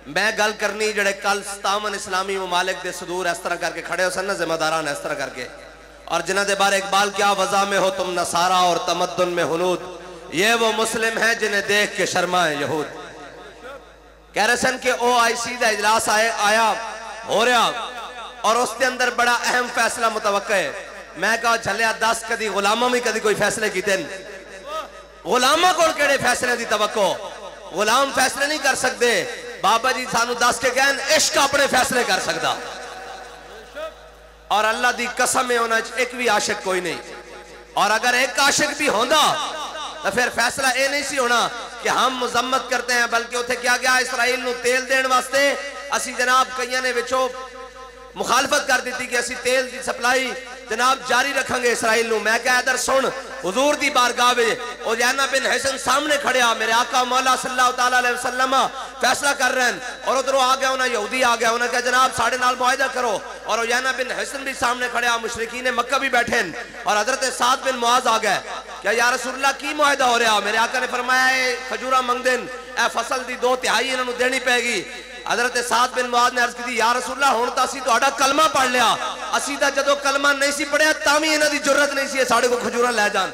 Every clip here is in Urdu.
میں گل کرنی جڑے کل 57 اسلامی ممالک دے صدور اس طرح کر کے کھڑے ہو سن نا ذمہ داران اس طرح کر کے، اور جنہ دے بارے اقبال کیا وضع میں ہو تم نصارہ اور تمدن میں ہنود، یہ وہ مسلم ہیں جنہیں دیکھ کے شرمائیں یہود۔ کہہ رہے سن کہ او آئی سی دا اجلاس آیا ہو رہا اور اس کے اندر بڑا اہم فیصلہ متوقع ہے۔ میں کہا جھلیا 10 کدی غلامہ میں کدی کوئی فیصلے کیتے ہیں، غلامہ کو کیڑے فیصلے دی توقع، غلام فیصلے نہیں کر سکتے، بابا جی سانو 10 کے کہن عشق اپنے فیصلے کر سکتا، اور اللہ دی قسم میں ہونا ایک بھی عاشق کوئی نہیں، اور اگر ایک عاشق بھی ہوندا تو پھر فیصلہ اے نہیں سی ہونا کہ ہم مذمت کرتے ہیں، بلکہ اتھے کیا گیا اسرائیل نو تیل دین واسطے اسی جناب کئیاں نے وچوں مخالفت کر دیتی کہ اسی تیل دی سپلائی جناب جاری رکھیں گے اسرائیل نو۔ میں کہا ادھر سن حضور دی بارگاہ میں عیینہ بن حسن سامنے کھڑیا، میرے آقا مولا صلی اللہ علیہ وسلم فیصلہ کر رہے ہیں، اور ادھر آ گیا انہیں یہودی آ گیا، انہیں کہا جناب ساڑھے نال معاہدہ کرو، اور عیینہ بن حسن بھی سامنے کھڑیا، مشرکین مکہ بھی بیٹھے ہیں، اور حضرت سعد بن معاذ آ گئے کہ یا رسول اللہ کی معاہدہ ہو رہا؟ میرے آقا نے فرمایا اے کھجورہ منگ دین، اے فصل دی 2/3 انہوں نے دینی پائے گی۔ حضرت سعد بن معاذ نے عرض کی تھی یا رسول اللہ ہون تا اسی تو آڑا کلمہ پڑھ لیا، اسی دا جدو کلمہ نہیں سی پڑھیا تامی انہ دی جرت نہیں سی ساڑھے کو کھجورہ لے جان،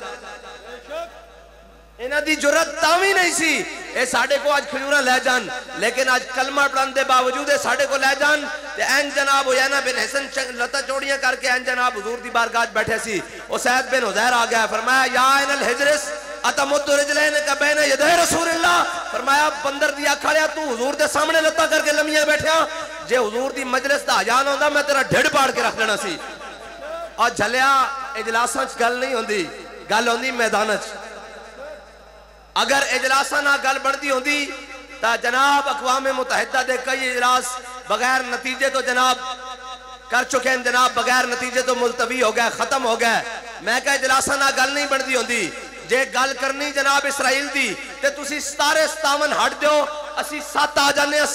انہ دی جرت تامی نہیں سی اے ساڑھے کو آج کھجورہ لے جان، لیکن آج کلمہ پڑھن دے باوجود ساڑھے کو لے جان۔ تے این جناب عیینہ بن حسن لتا چوڑیاں کر کے این جناب حضور دی بارگاہ بیٹھے سی، اسید بن حضیر آ گیا، فرمایا یا این الحجرس اتمد رجلین کا بین یدہ رسول اللہ، فرمایا بندر دیا کھڑیا تو حضور دے سامنے لتا کر کے لمیاں بیٹھیا، جے حضور دی مجلس دا حجان ہوندہ میں تیرا ڈھڑ پاڑ کے رکھ لینا سی۔ اور جھلیا اجلاساں گل نہیں ہوندی، گل ہوندی میدانچ، اگر اجلاساں نہ گل بڑھتی ہوندی تا جناب اقوام متحدہ دے کئی اجلاس بغیر نتیجے تو جناب کر چکے ہیں، جناب بغیر نتیجے تو ملتوی ہو گئے، ختم ہو گئے۔ میں کہا اجلاساں نہ گل نہیں بڑھتی ہوندی، جے گل کرنی جناب اسرائیل دی تے تسی 57 ہٹ دیو، اسی 7 آ جانے ہیں،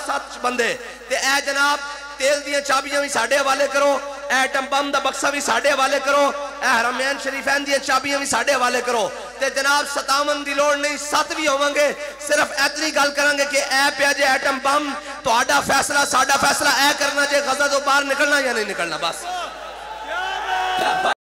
7 بندے تے اے جناب تیل دیاں چابیاں بھی ساڑھے حوالے کرو، اے ایٹم بم دا بکسہ بھی ساڑھے حوالے کرو، اے حرمین شریفین دیاں چابیاں بھی ساڑھے حوالے کرو، تے جناب 57 دی لوڑ نہیں 7 بھی ہوئیں گے، صرف اتنی گل کریں گے کہ اے پیا جے ایٹم بم تو آڈا فیصلہ ساڑھا فیصلہ اے کرنا جے غزہ تو باہر نکلنا یا نہیں نکلنا، بس